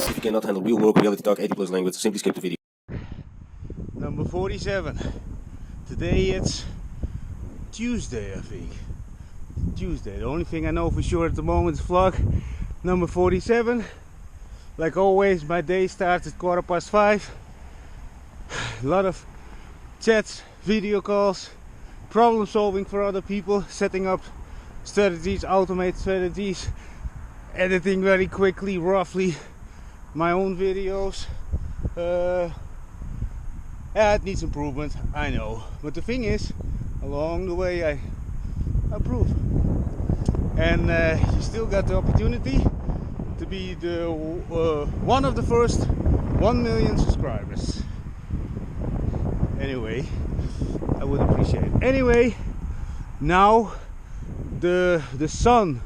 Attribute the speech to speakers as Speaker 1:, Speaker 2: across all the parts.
Speaker 1: If you cannot handle real work, reality talk, 80+ language, simply skip the video.
Speaker 2: Number 47. Today it's Tuesday, I think. Tuesday. The only thing I know for sure at the moment is vlog number 47. Like always, my day starts at 5:15. A lot of chats, video calls, problem solving for other people, setting up strategies, automate strategies, editing very quickly, roughly, my own videos. Yeah, it needs improvement, I know. But the thing is, along the way I improve. And you still got the opportunity to be the one of the first 1 million subscribers. Anyway, I would appreciate it. Anyway, now the sun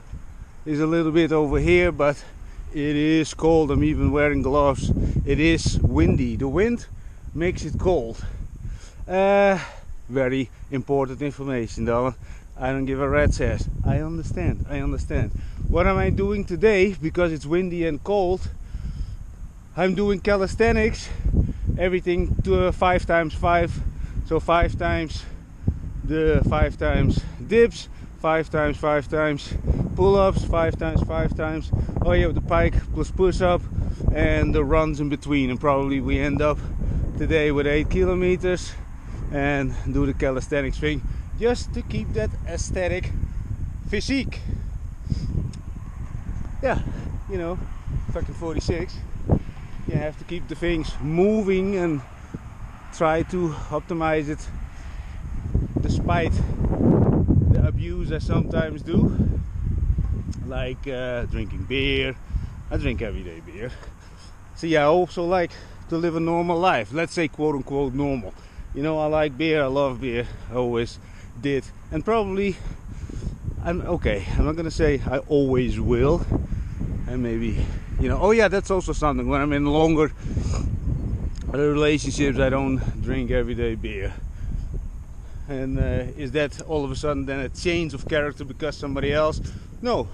Speaker 2: is a little bit over here, but it is cold. I'm even wearing gloves. It is windy. The wind makes it cold. Very important information, Dahlan. I don't give a rat's ass. I understand. What am I doing today? Because it's windy and cold, I'm doing calisthenics. Everything to 5 times 5. So 5 times the 5 times dips, 5 times 5 times pull-ups, 5 times 5 times. Oh yeah, the pike plus push-up and the runs in between. And probably we end up today with 8 kilometers and do the calisthenics thing just to keep that aesthetic physique. Yeah, you know, fucking 46. You have to keep the things moving and try to optimize it despite the abuse I sometimes do, like drinking beer. I drink everyday beer. So yeah, I also like to live a normal life, let's say quote unquote normal. You know, I like beer, I love beer, I always did, and probably I'm not gonna say I always will, and maybe, you know, oh yeah, that's also something. When I'm in longer relationships, I don't drink everyday beer. And is that all of a sudden then a change of character because somebody else? No,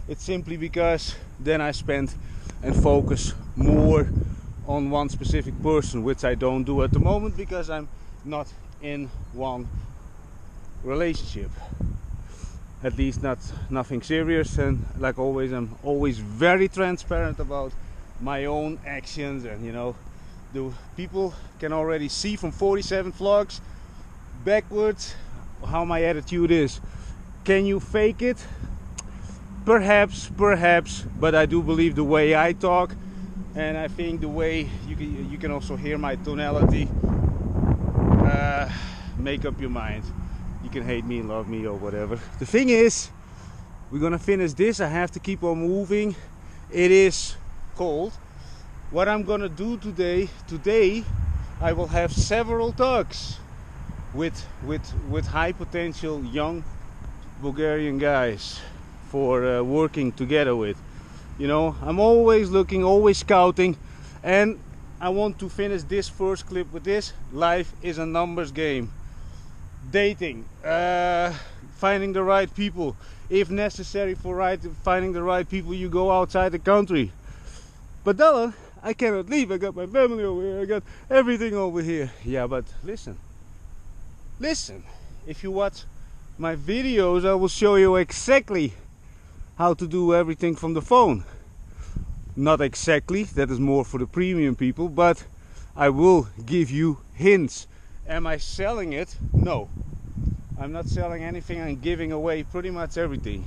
Speaker 2: it's simply because then I spend and focus more on one specific person, which I don't do at the moment because I'm not in one relationship. At least nothing serious, and like always, I'm always very transparent about my own actions. And you know, the people can already see from 47 vlogs backwards how my attitude is. Can you fake it? Perhaps, but I do believe the way I talk, and I think the way you can also hear my tonality. Make up your mind. You can hate me, love me, or whatever. The thing is, we're gonna finish this. I have to keep on moving. It is cold. What I'm gonna do today, I will have several talks with high potential young Bulgarian guys for working together with. You know, I'm always looking, always scouting, and I want to finish this first clip with this. Life is a numbers game. Dating, finding the right people. If necessary for finding the right people, you go outside the country. But Dahlan, I cannot leave. I got my family over here. I got everything over here. Yeah, but listen. If you watch my videos, I will show you exactly how to do everything from the phone. Not exactly, that is more for the premium people, but I will give you hints. Am I selling it? No, I'm not selling anything. I'm giving away pretty much everything.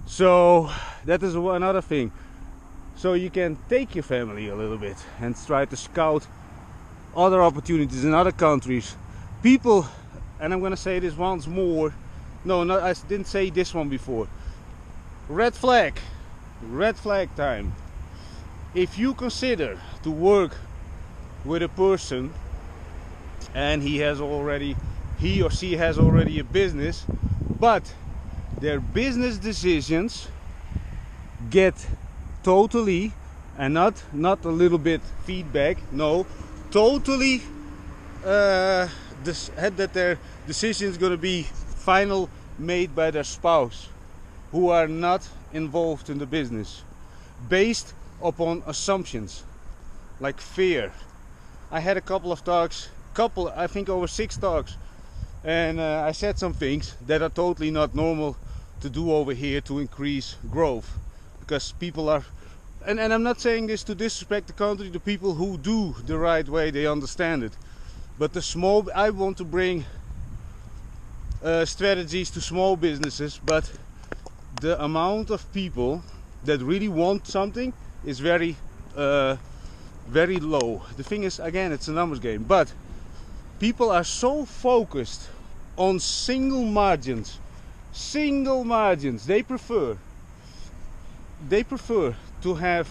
Speaker 2: So that is another thing. So you can take your family a little bit and try to scout other opportunities in other countries. People, and I'm gonna say this once more. No, I didn't say this one before. Red flag time. If you consider to work with a person and he or she has already a business, but their business decisions get totally, and not a little bit feedback, no, totally that their decision is going to be final made by their spouse, who are not involved in the business, based upon assumptions like fear. I had a couple of talks, I think over 6 talks, and I said some things that are totally not normal to do over here to increase growth, because people are, and I'm not saying this to disrespect the country, the people who do the right way, they understand it, but the small, I want to bring strategies to small businesses, but the amount of people that really want something is very low. The thing is, again, it's a numbers game, but people are so focused on single margins. They prefer to have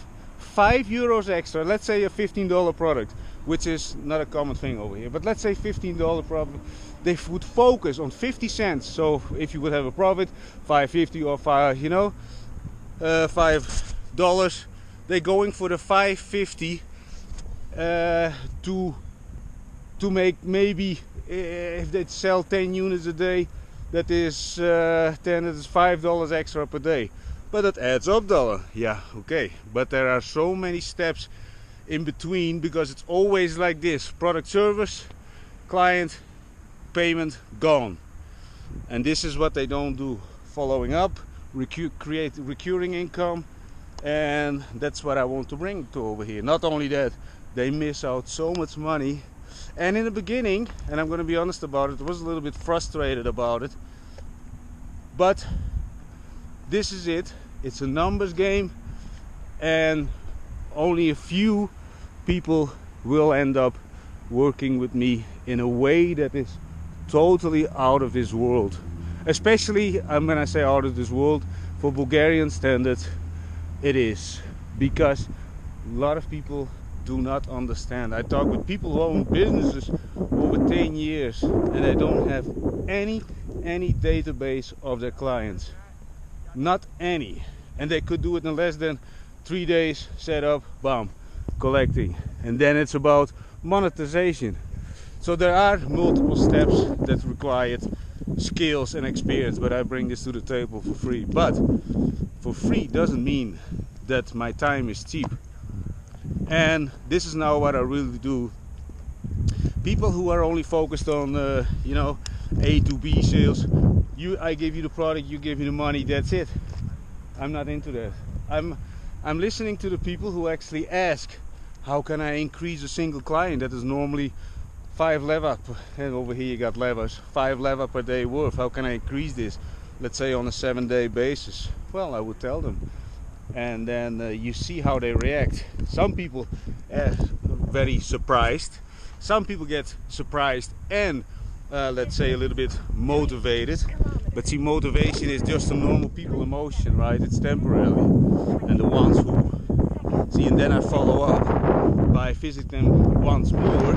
Speaker 2: €5 extra, let's say a $15 product, which is not a common thing over here, but let's say $15 profit. They would focus on 50 cents. So if you would have a profit, $5.50 or $5, they're going for the $5.50 to make, maybe if they sell 10 units a day, that is that is $5 extra per day. But that adds up, dollar. Yeah, okay. But there are so many steps in between, because it's always like this: product, service, client, payment, gone. And this is what they don't do: following up, create recurring income. And that's what I want to bring to over here. Not only that, they miss out so much money. And in the beginning, and I'm going to be honest about it, I was a little bit frustrated about it, but this is it. It's a numbers game, and only a few people will end up working with me in a way that is totally out of this world. Especially, when I say out of this world, for Bulgarian standards, it is, because a lot of people do not understand. I talk with people who own businesses over 10 years, and they don't have any database of their clients. Not any. And they could do it in less than 3 days, set up, bam, collecting. And then it's about monetization. So there are multiple steps that require skills and experience, but I bring this to the table for free. But for free doesn't mean that my time is cheap. And this is now what I really do. People who are only focused on A to B sales, I give you the product, you give me the money, that's it. I'm not into that. I'm listening to the people who actually ask, how can I increase a single client that is normally 5 leva, and over here you got levers, 5 leva per day worth. How can I increase this, let's say on a 7-day basis? Well, I would tell them, and then you see how they react. Some people are very surprised, some people get surprised and let's say a little bit motivated. But see, motivation is just a normal people emotion, right? It's temporary. And the ones who see, and then I follow up by visiting them once more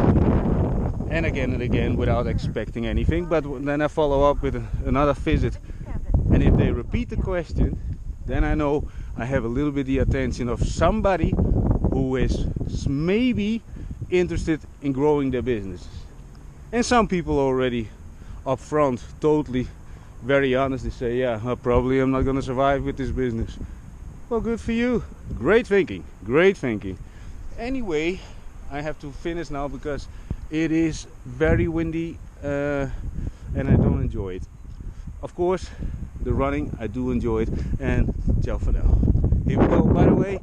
Speaker 2: and again without expecting anything. But then I follow up with another visit, and if they repeat the question, then I know I have a little bit the attention of somebody who is maybe interested in growing their business. And some people already up front totally very honestly say, yeah, probably I'm not going to survive with this business. Well, good for you. Great thinking, great thinking. Anyway, I have to finish now because it is very windy and I don't enjoy it. Of course, the running, I do enjoy it. And ciao for now. Here we go. By the way,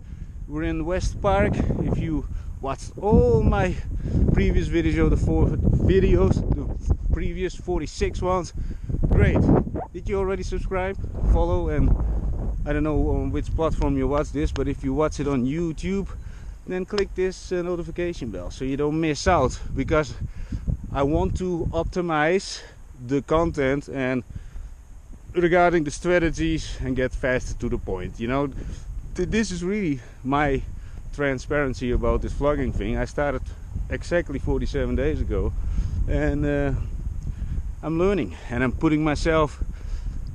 Speaker 2: we're in West Park. If you watched all my previous videos, the previous 46 ones, great. Did you already subscribe, follow, and I don't know on which platform you watch this, but if you watch it on YouTube, then click this notification bell so you don't miss out, because I want to optimize the content and regarding the strategies and get faster to the point. You know, this is really my transparency about this vlogging thing. I started exactly 47 days ago, and I'm learning and I'm putting myself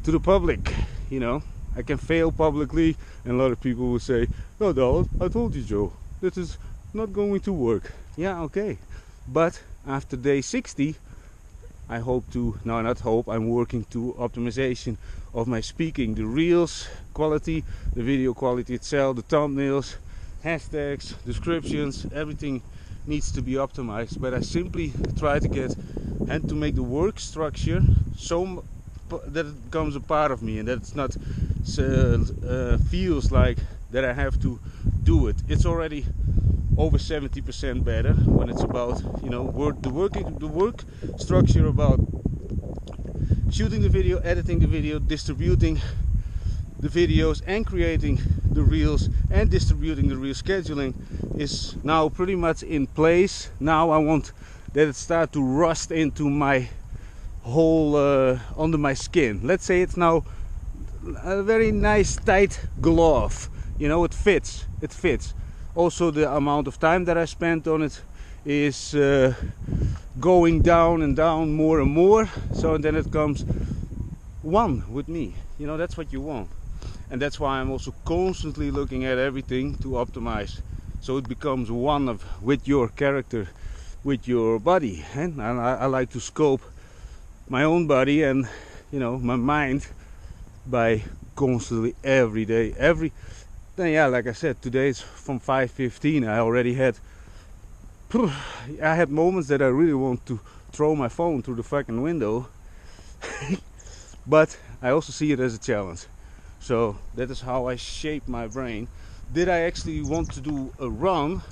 Speaker 2: to the public. You know, I can fail publicly, and a lot of people will say, "No, Dahlan, I told you, Joe, this is not going to work." Yeah, okay, but after day 60, I hope to, no, not hope, I'm working to optimization of my speaking, the reels quality, the video quality itself, the thumbnails, hashtags, descriptions, everything needs to be optimized, but I simply try to get and to make the work structure so that it becomes a part of me, and that it's not feels like that I have to do it. It's already over 70% better when it's about, you know, the work structure about shooting the video, editing the video, distributing the videos, and creating the reels and distributing the reel scheduling is now pretty much in place. Now I want that it start to rust into my whole under my skin. Let's say it's now a very nice tight glove, you know, it fits. Also the amount of time that I spent on it is going down and down more and more, so then it comes one with me, you know. That's what you want, and that's why I'm also constantly looking at everything to optimize, so it becomes one of with your character, with your body. And I like to scope my own body and, you know, my mind by constantly every day. Then yeah, like I said, today's from 5:15. I already had moments that I really want to throw my phone through the fucking window. But I also see it as a challenge. So that is how I shape my brain. Did I actually want to do a run?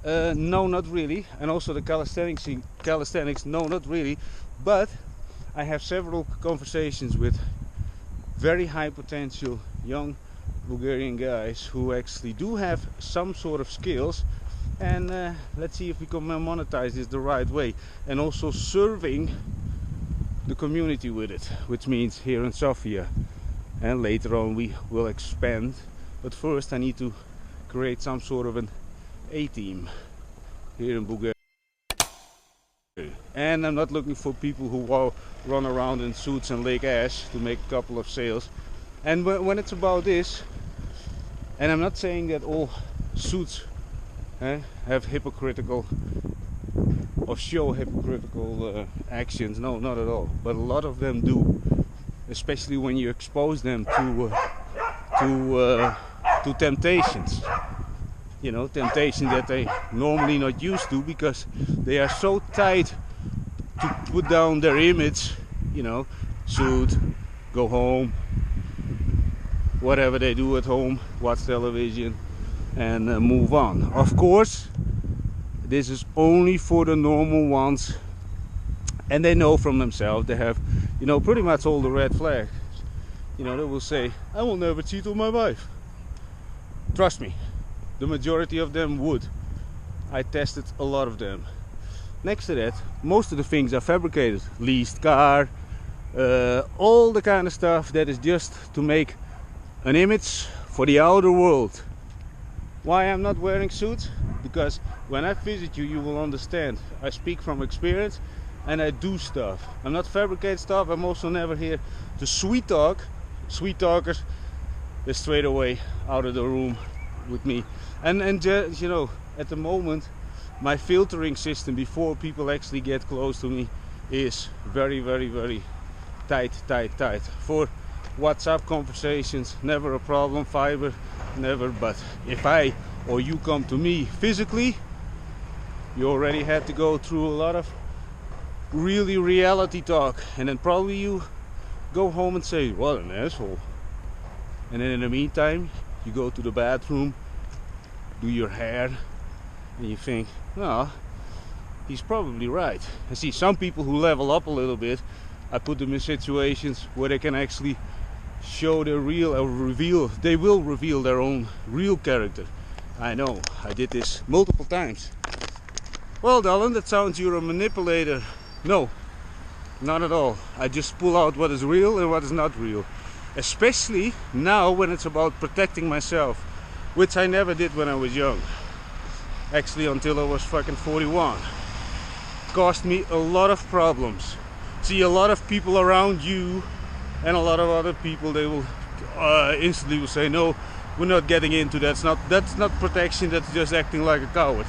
Speaker 2: No, not really. And also the calisthenics, no, not really. But I have several conversations with very high potential young Bulgarian guys who actually do have some sort of skills, and let's see if we can monetize this the right way, and also serving the community with it, which means here in Sofia, and later on we will expand. But first I need to create some sort of an A-team here in Bulgaria. And I'm not looking for people who run around in suits and lake ash to make a couple of sales. And when it's about this, and I'm not saying that all suits have hypocritical or show hypocritical actions, no, not at all, but a lot of them do, especially when you expose them to temptations, you know, temptation that they normally not used to, because they are so tight to put down their image, you know, suit, go home, whatever they do at home, watch television and move on. Of course, this is only for the normal ones, and they know from themselves. They have, you know, pretty much all the red flags. You know, they will say, I will never cheat on my wife. Trust me, the majority of them would. I tested a lot of them. Next to that, most of the things are fabricated. Leased car, all the kind of stuff that is just to make an image for the outer world. Why I'm not wearing suits? Because when I visit you, you will understand. I speak from experience and I do stuff. I'm not fabricate stuff. I'm also never here to sweet talk. Sweet talkers, they're straight away out of the room with me. And just, you know, at the moment, my filtering system before people actually get close to me is very, very, very tight. For WhatsApp conversations, never a problem. Fiber, never. But if I or you come to me physically, you already had to go through a lot of really reality talk, and then probably you go home and say, what an asshole. And then in the meantime, you go to the bathroom, do your hair, and you think, well, he's probably right. I see some people who level up a little bit, I put them in situations where they can actually show their real, or reveal, they will reveal their own real character. I know, I did this multiple times. Well, Dahlan, that sounds you're a manipulator. No, not at all. I just pull out what is real and what is not real. Especially now when it's about protecting myself, which I never did when I was young. Actually, until I was fucking 41. Cost me a lot of problems. See, a lot of people around you and a lot of other people, they will instantly will say, no, we're not getting into that. That's not protection, that's just acting like a coward.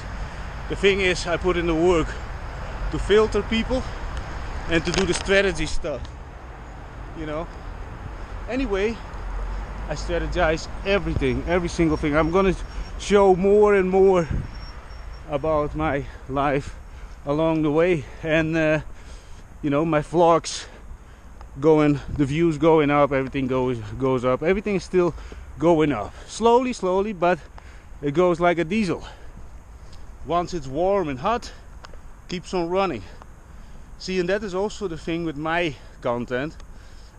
Speaker 2: The thing is, I put in the work to filter people and to do the strategy stuff, you know. Anyway, I strategize everything, every single thing. I'm gonna show more and more about my life along the way, and you know, my vlogs going, the views going up, everything goes up, everything is still going up, slowly, but it goes like a diesel. Once it's warm and hot, keeps on running. See, and that is also the thing with my content,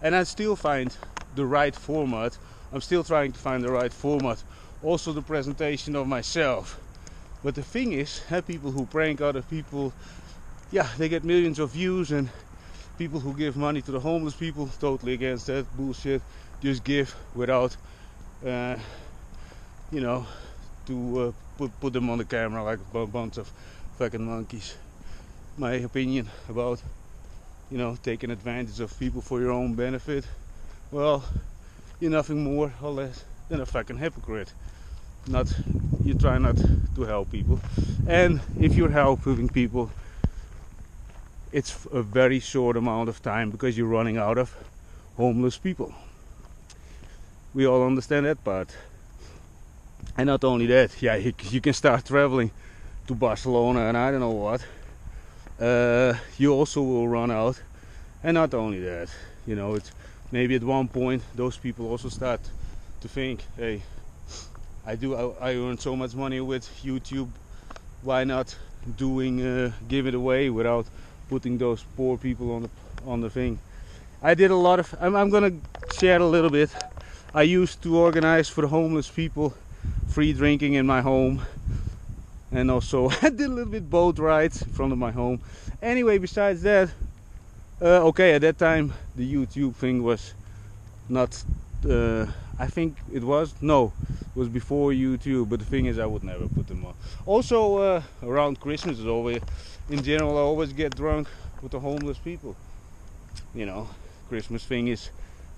Speaker 2: and I still find the right format. I'm still trying to find the right format, also the presentation of myself. But the thing is, people who prank other people, yeah, they get millions of views, and people who give money to the homeless people, totally against that bullshit. Just give without, you know, to put them on the camera like a bunch of fucking monkeys. My opinion about, you know, taking advantage of people for your own benefit. Well, you're nothing more or less than a fucking hypocrite. You try not to help people, and if you're helping people, it's a very short amount of time because you're running out of homeless people. We all understand that part. And not only that, yeah, you can start traveling to Barcelona and I don't know what. You also will run out. And not only that, you know, it's maybe at one point those people also start to think, hey, I earn so much money with YouTube, why not give it away without putting those poor people on the thing. I did a lot of, I'm gonna share a little bit. I used to organize for the homeless people free drinking in my home, and also I did a little bit boat rides in front of my home. Anyway, besides that, okay, at that time the YouTube thing was not, I think it was before YouTube, but the thing is I would never put them on. Also around Christmas is always, in general, I always get drunk with the homeless people. You know, Christmas thing is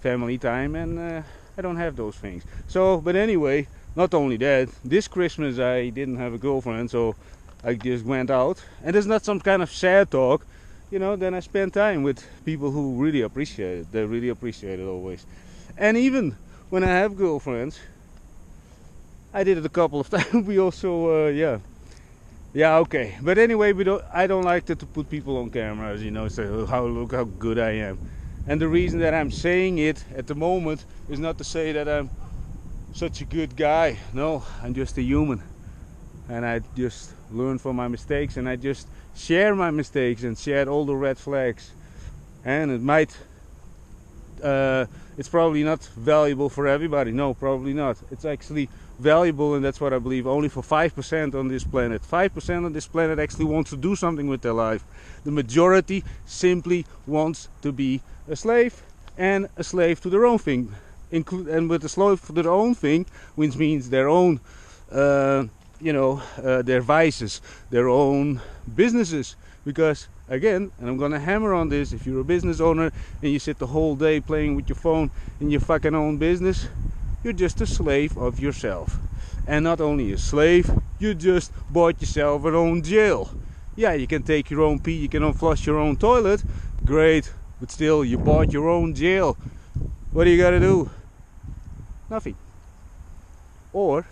Speaker 2: family time, and I don't have those things. So, but anyway, not only that, this Christmas I didn't have a girlfriend, so I just went out, and it's not some kind of sad talk, you know. Then I spent time with people who really appreciate it. They really appreciate it always. And even when I have girlfriends, I did it a couple of times. We also, yeah, okay. But anyway, I don't like to put people on cameras, you know, say, oh, look how good I am. And the reason that I'm saying it at the moment is not to say that I'm such a good guy. No, I'm just a human, and I just learn from my mistakes, and I just share my mistakes and share all the red flags. And it might, it's probably not valuable for everybody. No, probably not. It's actually valuable, and that's what I believe, only for 5% on this planet. 5% on this planet actually wants to do something with their life. The majority simply wants to be a slave, and a slave to their own thing. And with a slave to their own thing, which means their own, you know, their vices, their own businesses. Because again, and I'm gonna hammer on this, if you're a business owner and you sit the whole day playing with your phone in your fucking own business, you're just a slave of yourself. And not only a slave, you just bought yourself your own jail. Yeah, you can take your own pee, you can unflush your own toilet, great, but still you bought your own jail. What do you gotta do? Nothing. Or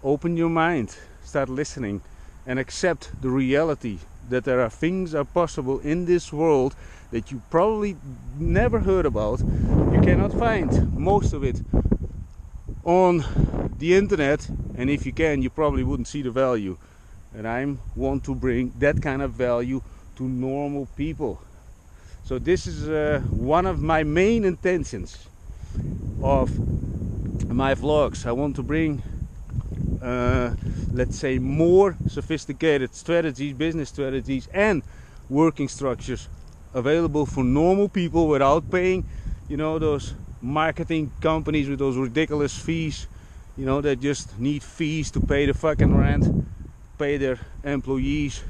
Speaker 2: open your mind, start listening, and accept the reality that there are things are possible in this world that you probably never heard about. You cannot find most of it on the internet, and if you can, you probably wouldn't see the value. And I want to bring that kind of value to normal people. So this is one of my main intentions of my vlogs. I want to bring, let's say, more sophisticated strategies, business strategies and working structures available for normal people without paying, you know, those marketing companies with those ridiculous fees, you know, that just need fees to pay the fucking rent, pay their employees,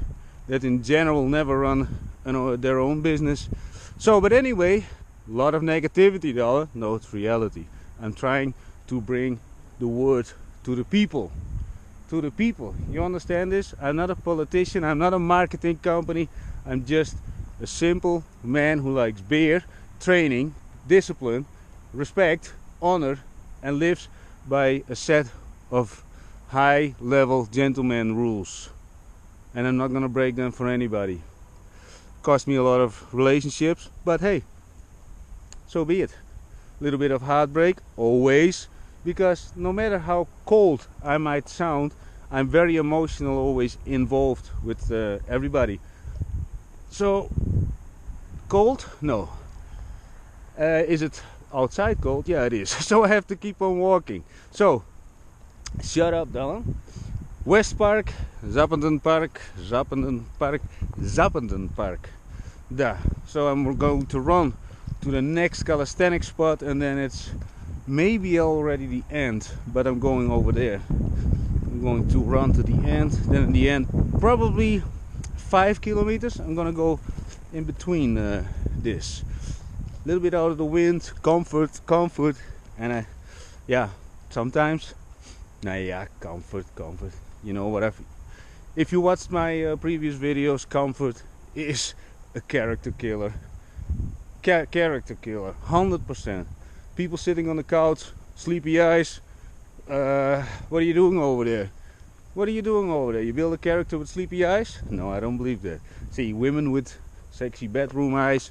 Speaker 2: that in general never run, you know, their own business. So, but anyway, a lot of negativity though. No, it's reality. I'm trying to bring the word to the people. To the people. You understand this? I'm not a politician. I'm not a marketing company. I'm just a simple man who likes beer, training, discipline, respect, honor, and lives by a set of high level gentleman rules, and I'm not gonna break them for anybody. Cost me a lot of relationships, but hey, so be it. A little bit of heartbreak always, because no matter how cold I might sound, I'm very emotional, always involved with everybody. So cold? No. Is it outside cold? Yeah, it is. So I have to keep on walking. So shut up, Dahlan. West Park, Zappenden Park, Zappenden Park, Zappenden Park. There. So I'm going to run to the next calisthenics spot, and then it's maybe already the end, but I'm going over there. I'm going to run to the end, then in the end probably 5 kilometers. I'm gonna go in between this. A little bit out of the wind, comfort, and yeah, sometimes, comfort. You know what? If you watched my previous videos, comfort is a character killer. Character killer, 100%. People sitting on the couch, sleepy eyes. What are you doing over there? What are you doing over there? You build a character with sleepy eyes? No, I don't believe that. See, women with sexy bedroom eyes,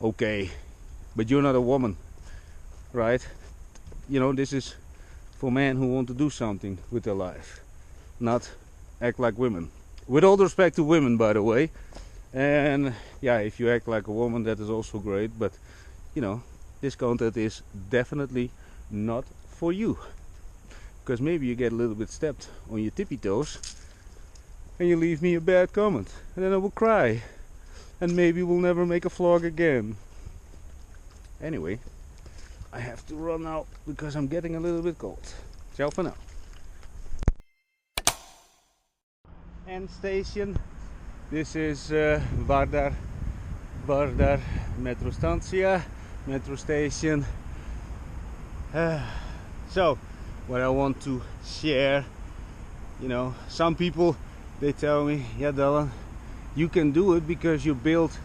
Speaker 2: okay, but you're not a woman, right? You know, this is for men who want to do something with their life, not act like women. With all the respect to women, by the way. And yeah, if you act like a woman, that is also great, but you know, this content is definitely not for you, because maybe you get a little bit stepped on your tippy toes and you leave me a bad comment, and then I will cry, and maybe we'll never make a vlog again. Anyway, I have to run now because I'm getting a little bit cold. Ciao for now. End station. This is Vardar metro stancia, metro station. So what I want to share, you know, some people, they tell me, yeah, Dahlan, you can do it because you're built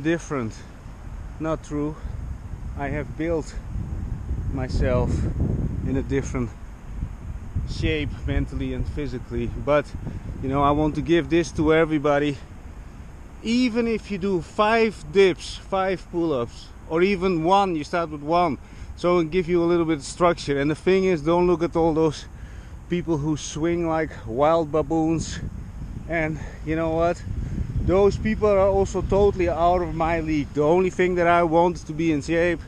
Speaker 2: different. Not true. I have built myself in a different shape, mentally and physically, but you know, I want to give this to everybody. Even if you do 5 dips, 5 pull-ups, or even 1, you start with 1, so it'll give you a little bit of structure. And the thing is, don't look at all those people who swing like wild baboons, and you know what, those people are also totally out of my league. The only thing that I want is to be in shape,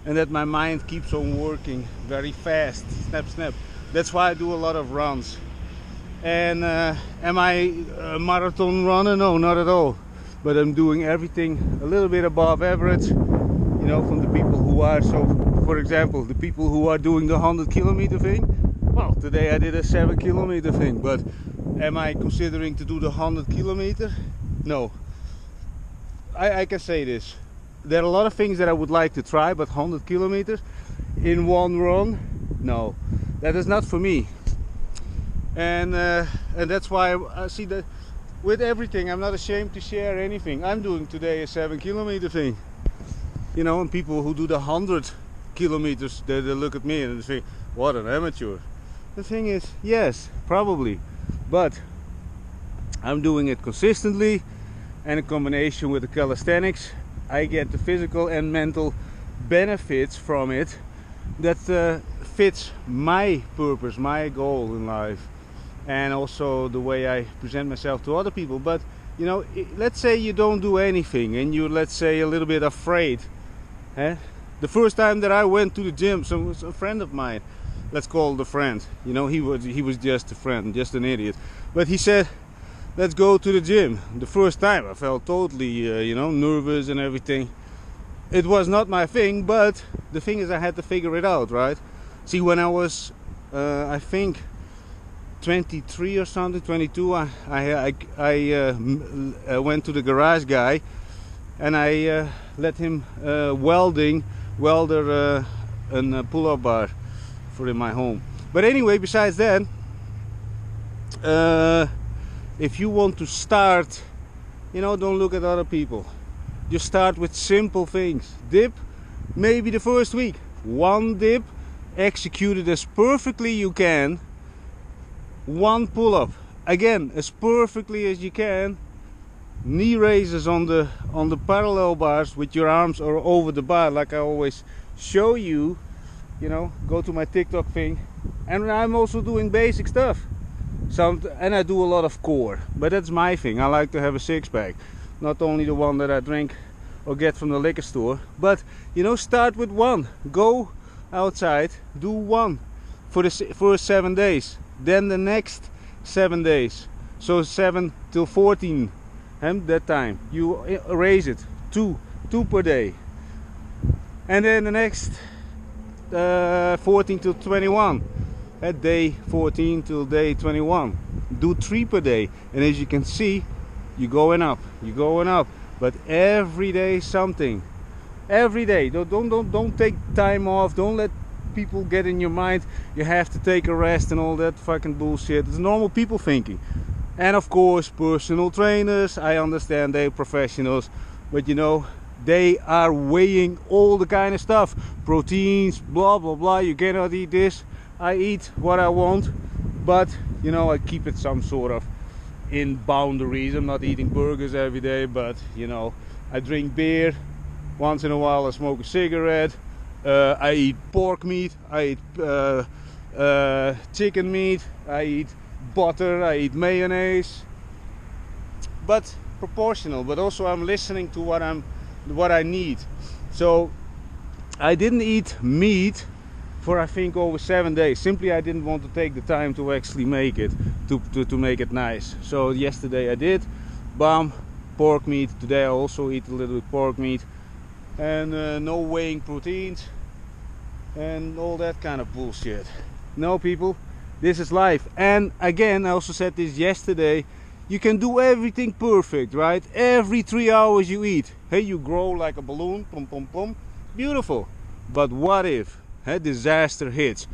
Speaker 2: and that my mind keeps on working very fast, snap. That's why I do a lot of runs. And am I a marathon runner? No, not at all. But I'm doing everything a little bit above average, you know, from the people who are. So, for example, the people who are doing the 100 kilometer thing. Well, today I did a 7 kilometer thing, but am I considering to do the 100 kilometer? No. I can say this. There are a lot of things that I would like to try, but 100 kilometers in one run? No. That is not for me. And that's why I see that with everything, I'm not ashamed to share anything. I'm doing today a 7 kilometer thing, you know, and people who do the 100 kilometers, they look at me and they think, what an amateur. The thing is, yes, probably, but I'm doing it consistently, and in combination with the calisthenics, I get the physical and mental benefits from it that fits my purpose, my goal in life, and also the way I present myself to other people. But you know, let's say you don't do anything and you're, let's say, a little bit afraid. The first time that I went to the gym, a friend of mine, let's call it a friend, you know, he was just a friend, just an idiot, but he said, let's go to the gym. The first time I felt totally you know, nervous and everything. It was not my thing, but the thing is, I had to figure it out, right? See, when I was I think 23 or something, 22, I went to the garage guy and I let him welder a pull-up bar for in my home. But anyway, besides that, if you want to start, you know, don't look at other people. Just start with simple things. Dip, maybe the first week, 1 dip, execute it as perfectly you can, one pull-up, again, as perfectly as you can. Knee raises on the parallel bars with your arms or over the bar, like I always show you. You know, go to my TikTok thing, and I'm also doing basic stuff. And I do a lot of core, but that's my thing. I like to have a six-pack, not only the one that I drink or get from the liquor store, but you know, start with one. Go outside, do one for the first 7 days, then the next 7 days, so 7 till 14. And that time you raise it two per day, and then the next 14 till 21. At day 14 till day 21, do 3 per day, and as you can see, you're going up, but every day something. Every day. Don't take time off. Don't let people get in your mind you have to take a rest and all that fucking bullshit. It's normal people thinking. And of course, personal trainers, I understand they're professionals, but you know, they are weighing all the kind of stuff, proteins, blah blah blah. You cannot eat this. I eat what I want, but you know, I keep it some sort of in boundaries. I'm not eating burgers every day, but you know, I drink beer once in a while. I smoke a cigarette. I eat pork meat. I eat chicken meat. I eat butter. I eat mayonnaise, but proportional. But also, I'm listening to what I need. So I didn't eat meat for I think over 7 days. Simply I didn't want to take the time to actually make it, to make it nice. So yesterday I did, bam, pork meat. Today I also eat a little bit pork meat, and no weighing proteins and all that kind of bullshit. No people, this is life. And again, I also said this yesterday, you can do everything perfect, right? Every 3 hours you eat, hey, you grow like a balloon, pum pum pum, beautiful. But what if disaster hits?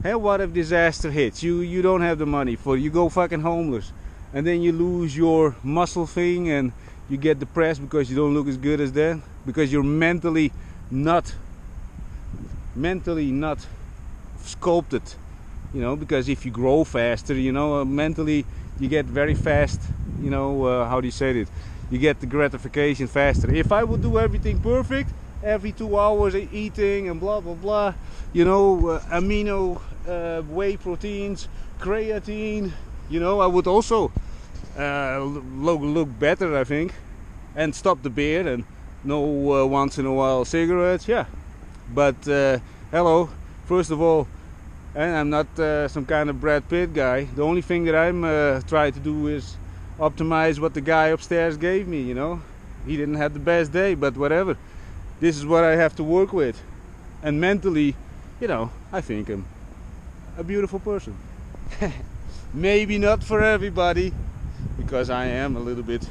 Speaker 2: Hey, what if disaster hits? You don't have the money for it. You go fucking homeless, and then you lose your muscle thing, and you get depressed because you don't look as good as them, because you're mentally not sculpted. You know, because if you grow faster, you know, mentally you get very fast. You know, how do you say it? You get the gratification faster. If I would do everything perfect, every 2 hours eating and blah blah blah, you know, amino whey proteins, creatine, you know, I would also look better, I think, and stop the beer and no once in a while cigarettes. Yeah, but hello, first of all, and I'm not some kind of Brad Pitt guy. The only thing that I'm trying to do is optimize what the guy upstairs gave me. You know, he didn't have the best day, but whatever. This is what I have to work with, and mentally, you know, I think I'm a beautiful person. Maybe not for everybody, because I am a little bit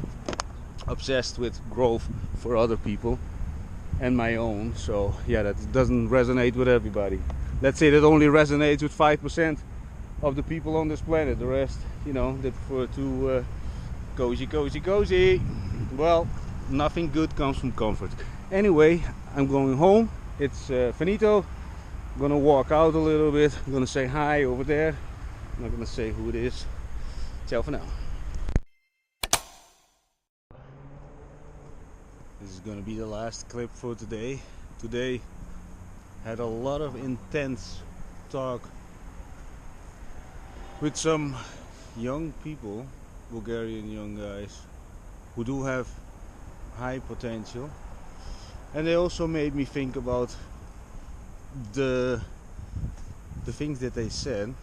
Speaker 2: obsessed with growth for other people and my own. So yeah, that doesn't resonate with everybody. Let's say that only resonates with 5% of the people on this planet. The rest, you know, they prefer to cozy. Well, nothing good comes from comfort. Anyway, I'm going home. It's finito. I'm gonna walk out a little bit. I'm gonna say hi over there. I'm not gonna say who it is. Ciao for now. This is gonna be the last clip for today. Today had a lot of intense talk with some young people, Bulgarian young guys, who do have high potential. And they also made me think about the things that they said,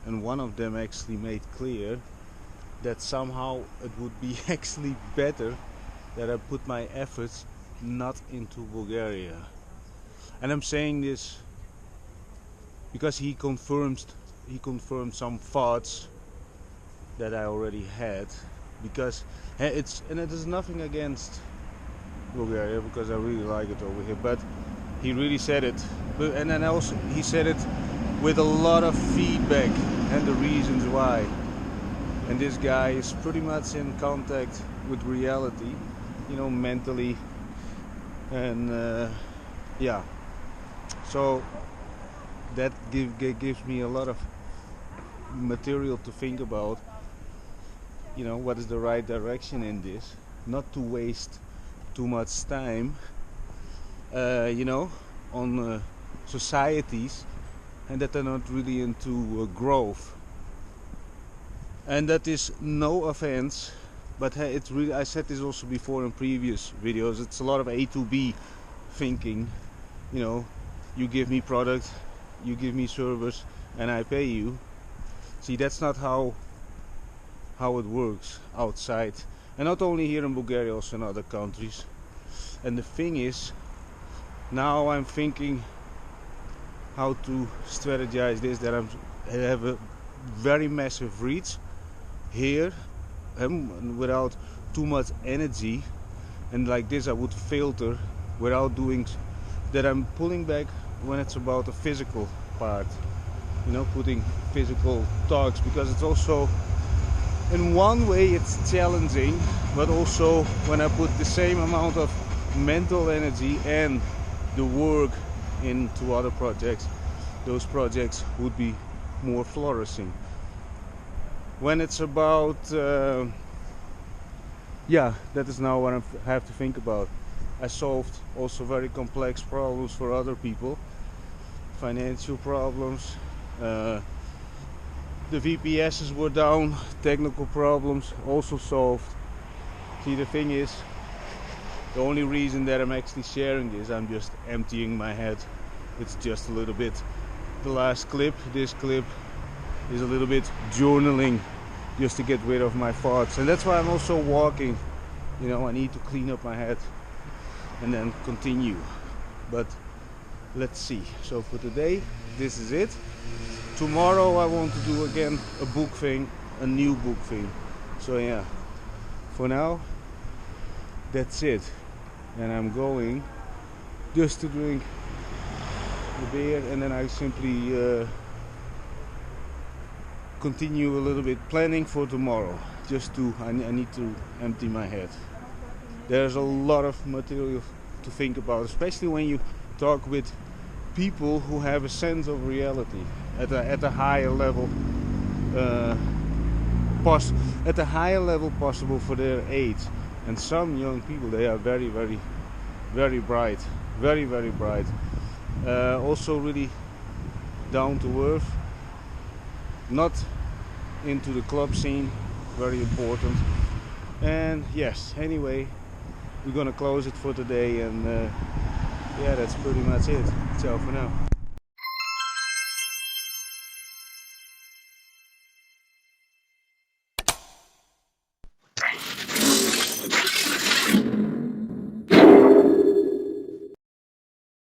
Speaker 2: and one of them actually made clear that somehow it would be actually better that I put my efforts not into Bulgaria. And I'm saying this because he confirmed some thoughts that I already had, because it is nothing against Bulgaria, because I really like it over here, but he really said it, and then also he said it with a lot of feedback and the reasons why. And this guy is pretty much in contact with reality, you know, mentally, and yeah, so that gives me a lot of material to think about, you know, what is the right direction in this, not to waste too much time, you know, on societies, and that they're not really into growth. And that is no offense, but it's really, I said this also before in previous videos, it's a lot of A to B thinking. You know, you give me product, you give me service, and I pay you. See, that's not how it works outside, and not only here in Bulgaria, also in other countries. And the thing is, now I'm thinking how to strategize this, that I have a very massive reach here, without too much energy, and like this I would filter without doing that. I'm pulling back when it's about the physical part, you know, putting physical talks, because it's also, in one way it's challenging, but also when I put the same amount of mental energy and the work into other projects, those projects would be more flourishing. When it's about yeah, that is now what I have to think about. I solved also very complex problems for other people, financial problems, the VPSs were down, technical problems also solved. See, the thing is, the only reason that I'm actually sharing this, I'm just emptying my head. It's just a little bit, the last clip, this clip is a little bit journaling, just to get rid of my thoughts. And that's why I'm also walking, you know, I need to clean up my head and then continue. But let's see. So for today, this is it. Tomorrow I want to do again a book thing, a new book thing. So yeah, for now, that's it. And I'm going just to drink the beer, and then I simply continue a little bit planning for tomorrow. Just to, I need to empty my head. There's a lot of material to think about, especially when you talk with people who have a sense of reality at a higher level, at a higher level possible for their age. And some young people, they are very, very, very bright, very, very bright. Also really down to earth, not into the club scene, very important. And yes, anyway, we're gonna close it for today, and yeah, that's pretty much it. Ciao for now.